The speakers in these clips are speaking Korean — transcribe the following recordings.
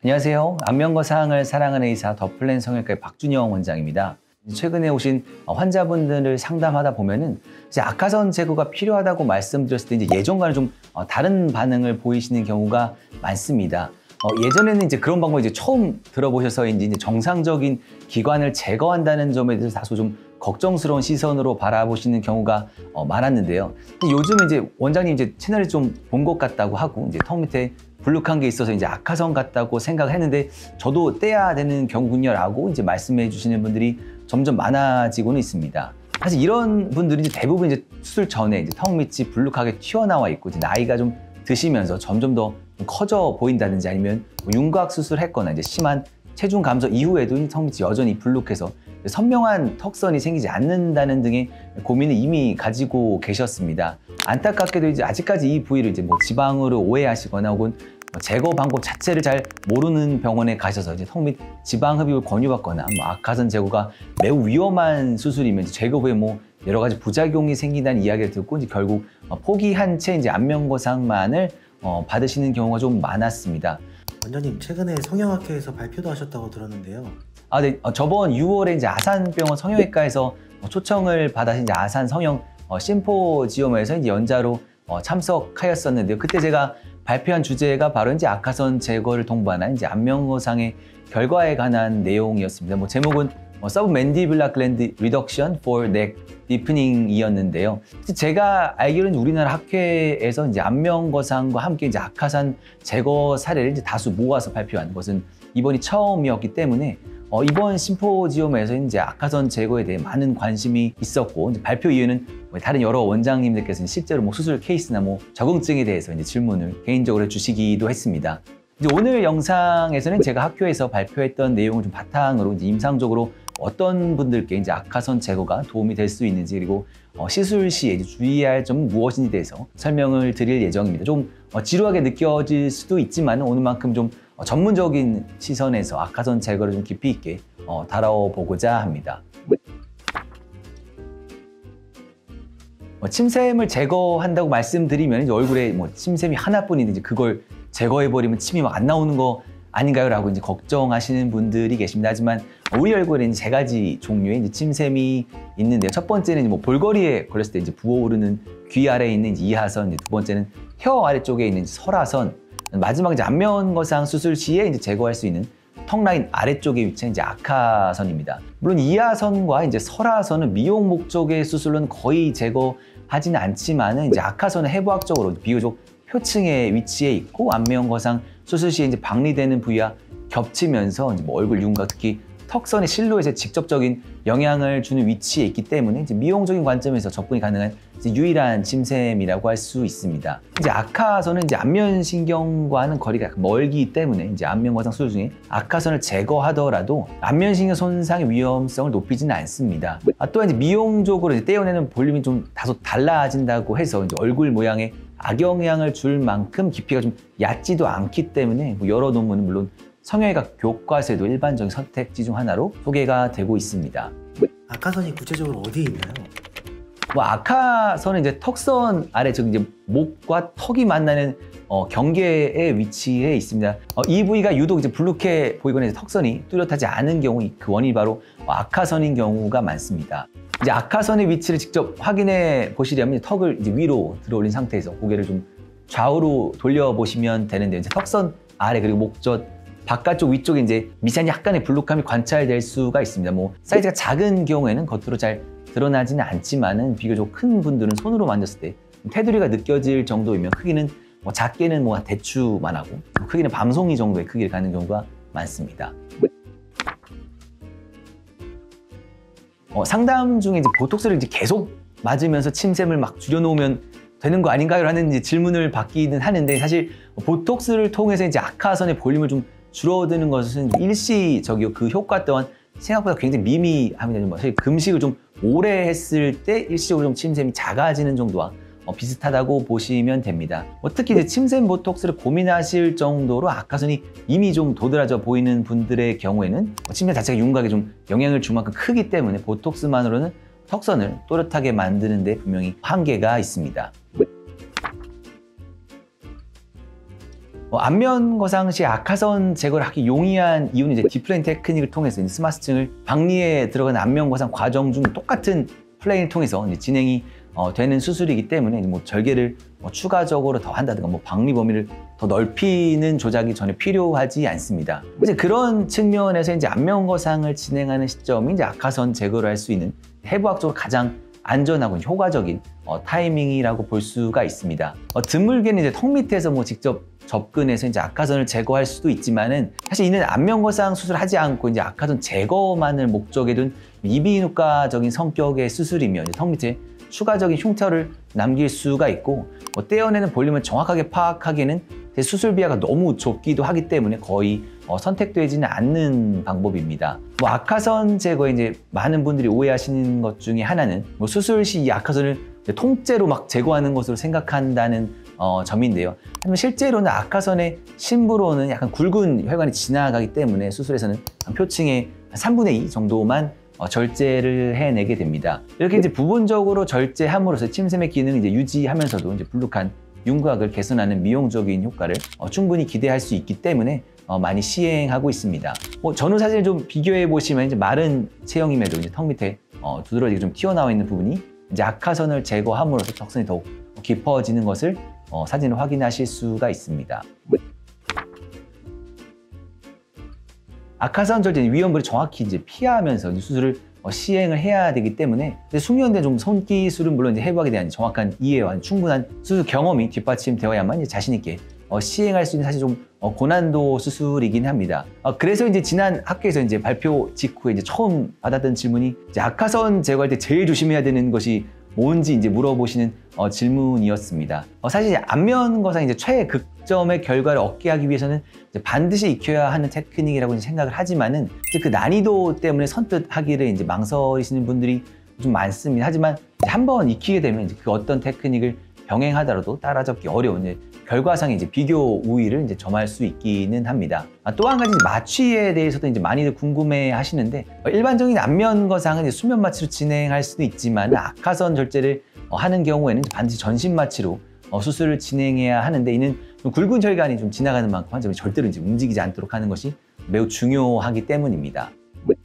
안녕하세요. 안면거상을 사랑하는 의사 더플랜 성형외과의 박준영 원장입니다. 최근에 오신 환자분들을 상담하다 보면은 이제 악화선 제거가 필요하다고 말씀드렸을 때 이제 예전과는 좀 다른 반응을 보이시는 경우가 많습니다. 예전에는 이제 그런 방법을 이제 처음 들어보셔서인지 이제 정상적인 기관을 제거한다는 점에 대해서 다소 좀 걱정스러운 시선으로 바라보시는 경우가 많았는데요. 요즘은 이제 원장님 이제 채널을 좀 본 것 같다고 하고 이제 턱 밑에 불룩한 게 있어서 이제 악화선 같다고 생각을 했는데 저도 떼야 되는 경우군요라고 이제 말씀해 주시는 분들이 점점 많아지고는 있습니다. 사실 이런 분들이 이제 대부분 이제 수술 전에 이제 턱 밑이 불룩하게 튀어나와 있고 이제 나이가 좀 드시면서 점점 더 커져 보인다든지 아니면 윤곽 수술을 했거나 이제 심한 체중 감소 이후에도 턱 밑이 여전히 불룩해서 선명한 턱선이 생기지 않는다는 등의 고민을 이미 가지고 계셨습니다. 안타깝게도 이제 아직까지 이 부위를 이제 지방으로 오해하시거나 혹은 제거 방법 자체를 잘 모르는 병원에 가셔서 이제 턱 밑 지방 흡입을 권유받거나 악화선 제거가 매우 위험한 수술이면 제거 후에 여러 가지 부작용이 생긴다는 이야기를 듣고 이제 결국 포기한 채 이제 안면거상만을 받으시는 경우가 좀 많았습니다. 원장님, 최근에 성형학회에서 발표도 하셨다고 들었는데요. 네. 저번 6월에 이제 아산병원 성형외과에서 초청을 받아서 이제 아산 성형 심포지엄에서 이제 연자로 참석하였었는데요. 그때 제가 발표한 주제가 바로 이제 악화선 제거를 동반한 이제 안면거상의 결과에 관한 내용이었습니다. 제목은 Submandibular Gland Reduction for Neck Deepening이었는데요. 제가 알기로는 우리나라 학회에서 이제 안면거상과 함께 이제 악화산 제거 사례를 이제 다수 모아서 발표한 것은 이번이 처음이었기 때문에 이번 심포지엄에서 이제 악화선 제거에 대해 많은 관심이 있었고 이제 발표 이후에는 다른 여러 원장님들께서 실제로 수술 케이스나 적응증에 대해서 이제 질문을 개인적으로 해주시기도 했습니다. 이제 오늘 영상에서는 제가 학교에서 발표했던 내용을 좀 바탕으로 이제 임상적으로 어떤 분들께 이제 악화선 제거가 도움이 될 수 있는지 그리고 시술 시에 이제 주의할 점은 무엇인지에 대해서 설명을 드릴 예정입니다. 좀 지루하게 느껴질 수도 있지만 오늘만큼 좀 전문적인 시선에서 악화선 제거를 좀 깊이 있게 다뤄보고자 합니다. 침샘을 제거한다고 말씀드리면 이제 얼굴에 침샘이 하나뿐인데 이제 그걸 제거해버리면 침이 안 나오는 거 아닌가요? 라고 이제 걱정하시는 분들이 계십니다. 하지만 우리 얼굴에는 세 가지 종류의 이제 침샘이 있는데요. 첫 번째는 이제 볼거리에 걸렸을 때 이제 부어오르는 귀 아래에 있는 이제 이하선, 두 번째는 혀 아래쪽에 있는 설하선, 마지막 이제 안면거상 수술 시에 이제 제거할 수 있는 턱 라인 아래쪽에 위치한 이제 악화선입니다. 물론 이하선과 이제 설하선은 미용 목적의 수술은 거의 제거하지는 않지만은 이제 악화선은 해부학적으로 비교적 표층에 위치해 있고 안면거상 수술 시에 이제 박리되는 부위와 겹치면서 이제 얼굴 윤곽 특히 턱선의 실루엣에 직접적인 영향을 주는 위치에 있기 때문에 이제 미용적인 관점에서 접근이 가능한 이제 유일한 침샘이라고 할 수 있습니다. 이제 악화선은 이제 안면신경과는 거리가 약간 멀기 때문에 이제 안면거상 수술 중에 악화선을 제거하더라도 안면신경 손상의 위험성을 높이지는 않습니다. 또한 이제 미용적으로 이제 떼어내는 볼륨이 좀 다소 달라진다고 해서 이제 얼굴 모양에 악영향을 줄 만큼 깊이가 좀 얕지도 않기 때문에 여러 논문은 물론 성형외과 교과서에도 일반적인 선택지 중 하나로 소개가 되고 있습니다. 악화선이 구체적으로 어디에 있나요? 악화선은 이제 턱선 아래, 즉 이제 목과 턱이 만나는 경계에 위치해 있습니다. 이 부위가 유독 이제 불룩해 보이거나 이제 턱선이 뚜렷하지 않은 경우 그 원인이 바로 악화선인 경우가 많습니다. 이제 악화선의 위치를 직접 확인해 보시려면 턱을 이제 위로 들어 올린 상태에서 고개를 좀 좌우로 돌려 보시면 되는데 이제 턱선 아래 그리고 목젖 바깥쪽 위쪽에 이제 미세한 약간의 불룩함이 관찰될 수가 있습니다. 사이즈가 작은 경우에는 겉으로 잘 드러나지는 않지만은 비교적 큰 분들은 손으로 만졌을 때 테두리가 느껴질 정도이면 크기는 작게는 대추만 하고 크기는 밤송이 정도의 크기를 갖는 경우가 많습니다. 상담 중에 이제 보톡스를 이제 계속 맞으면서 침샘을 막 줄여놓으면 되는 거 아닌가요? 라는 이제 질문을 받기는 하는데 사실 보톡스를 통해서 이제 악화선의 볼륨을 좀 줄어드는 것은 일시적이고 그 효과 또한 생각보다 굉장히 미미합니다. 사실 금식을 좀 오래 했을 때 일시적으로 좀 침샘이 작아지는 정도와 비슷하다고 보시면 됩니다. 특히 이제 침샘 보톡스를 고민하실 정도로 악화선이 이미 좀 도드라져 보이는 분들의 경우에는 침샘 자체가 윤곽에 좀 영향을 줄 만큼 크기 때문에 보톡스만으로는 턱선을 또렷하게 만드는 데 분명히 한계가 있습니다. 안면 거상 시 악화선 제거를 하기 용이한 이유는 이제 딥플레인 테크닉을 통해서 스마스층을 박리에 들어가는 안면 거상 과정 중 똑같은 플레인을 통해서 이제 진행이 되는 수술이기 때문에 뭐 절개를 추가적으로 더 한다든가 뭐 박리 범위를 더 넓히는 조작이 전혀 필요하지 않습니다. 이제 그런 측면에서 이제 안면 거상을 진행하는 시점이 이제 악화선 제거를 할 수 있는 해부학적으로 가장 안전하고 효과적인 타이밍이라고 볼 수가 있습니다. 드물게는 이제 턱 밑에서 뭐 직접 접근해서 이제 악화선을 제거할 수도 있지만은 사실 이는 안면 거상 수술하지 않고 이제 악화선 제거만을 목적에 둔 이비인후과적인 성격의 수술이면 이제 턱 밑에 추가적인 흉터를 남길 수가 있고 떼어내는 볼륨을 정확하게 파악하기에는 수술 비하가 너무 좁기도 하기 때문에 거의 선택되지는 않는 방법입니다. 악화선 제거에 이제 많은 분들이 오해하시는 것 중에 하나는 수술 시 이 악화선을 통째로 막 제거하는 것으로 생각한다는 점인데요. 하지만 실제로는 악화선의 심부로는 약간 굵은 혈관이 지나가기 때문에 수술에서는 표층의 3분의 2 정도만 절제를 해내게 됩니다. 이렇게 이제 부분적으로 절제함으로써 침샘의 기능을 이제 유지하면서도 이제 불룩한 윤곽을 개선하는 미용적인 효과를 충분히 기대할 수 있기 때문에 많이 시행하고 있습니다. 저는 사실 좀 비교해 보시면 이제 마른 체형임에도 이제 턱 밑에 두드러지게 좀 튀어나와 있는 부분이 이제 악화선을 제거함으로써 턱선이 더욱 깊어지는 것을 사진을 확인하실 수가 있습니다. 악화선 절제 위험을 정확히 이제 피하면서 수술을 시행을 해야 되기 때문에 숙련된 좀 손기술은 물론 이제 해부학에 대한 정확한 이해와 충분한 수술 경험이 뒷받침되어야만 이제 자신 있게 시행할 수 있는 사실 좀 고난도 수술이긴 합니다. 그래서 이제 지난 학회에서 이제 발표 직후에 이제 처음 받았던 질문이 이제 악화선 제거할 때 제일 조심해야 되는 것이 뭔지 이제 물어보시는 질문이었습니다. 사실 안면 거상 이제 최극점의 결과를 얻게 하기 위해서는 이제 반드시 익혀야 하는 테크닉이라고 이제 생각을 하지만은 이제 그 난이도 때문에 선뜻 하기를 이제 망설이시는 분들이 좀 많습니다. 하지만 한번 익히게 되면 이제 그 어떤 테크닉을 병행하더라도 따라잡기 어려운 이제 결과상의 이제 비교 우위를 이제 점할 수 있기는 합니다. 또 한 가지 마취에 대해서도 이제 많이들 궁금해 하시는데 일반적인 안면 거상은 이제 수면 마취로 진행할 수도 있지만 악화선 절제를 하는 경우에는 반드시 전신 마취로 수술을 진행해야 하는데 이는 좀 굵은 혈관이 좀 지나가는 만큼 환자가 절대로 이제 움직이지 않도록 하는 것이 매우 중요하기 때문입니다.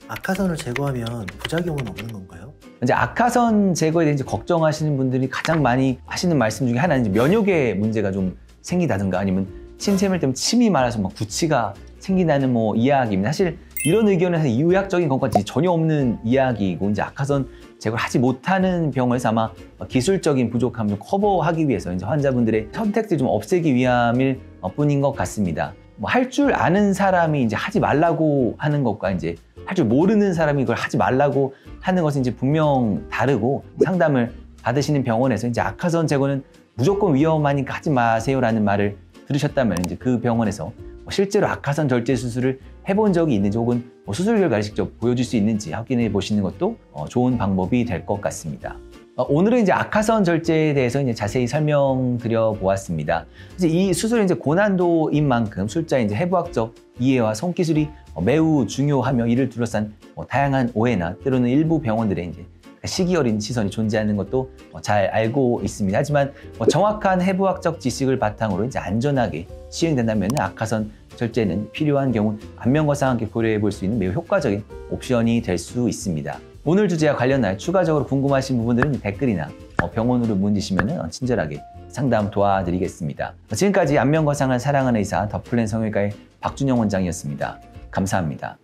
악화선을 제거하면 부작용은 없는 건가요? 이제 악화선 제거에 대해 이제 걱정하시는 분들이 가장 많이 하시는 말씀 중에 하나는 이제 면역에 문제가 좀 생기다든가 아니면 침샘을 때문에 침이 말아서 막 구취가 생긴다는 뭐 이야기입니다. 사실 이런 의견은 사실 의학적인 것과 전혀 없는 이야기이고 이제 악화선 제거를 하지 못하는 병원에서 아마 기술적인 부족함을 좀 커버하기 위해서 이제 환자분들의 선택지를 좀 없애기 위함일 뿐인 것 같습니다. 할 줄 아는 사람이 이제 하지 말라고 하는 것과 이제 할 줄 모르는 사람이 이걸 하지 말라고 하는 것은 이제 분명 다르고 상담을 받으시는 병원에서 이제 악화선 제거는 무조건 위험하니까 하지 마세요라는 말을 들으셨다면 이제 그 병원에서 실제로 악화선 절제 수술을 해본 적이 있는지 혹은 수술 결과를 직접 보여줄 수 있는지 확인해 보시는 것도 좋은 방법이 될 것 같습니다. 오늘은 이제 악화선 절제에 대해서 이제 자세히 설명드려 보았습니다. 이제 이 수술은 이제 고난도인 만큼 술자의 이제 해부학적 이해와 손기술이 매우 중요하며 이를 둘러싼 다양한 오해나 때로는 일부 병원들의 이제 시기 어린 시선이 존재하는 것도 잘 알고 있습니다. 하지만 정확한 해부학적 지식을 바탕으로 이제 안전하게 시행된다면 악화선 절제는 필요한 경우 안면과상 함께 고려해 볼 수 있는 매우 효과적인 옵션이 될 수 있습니다. 오늘 주제와 관련하여 추가적으로 궁금하신 부분들은 댓글이나 병원으로 문의 주시면 친절하게 상담 도와드리겠습니다. 지금까지 안면과상을 사랑하는 의사 더플랜 성형외과의 박준영 원장이었습니다. 감사합니다.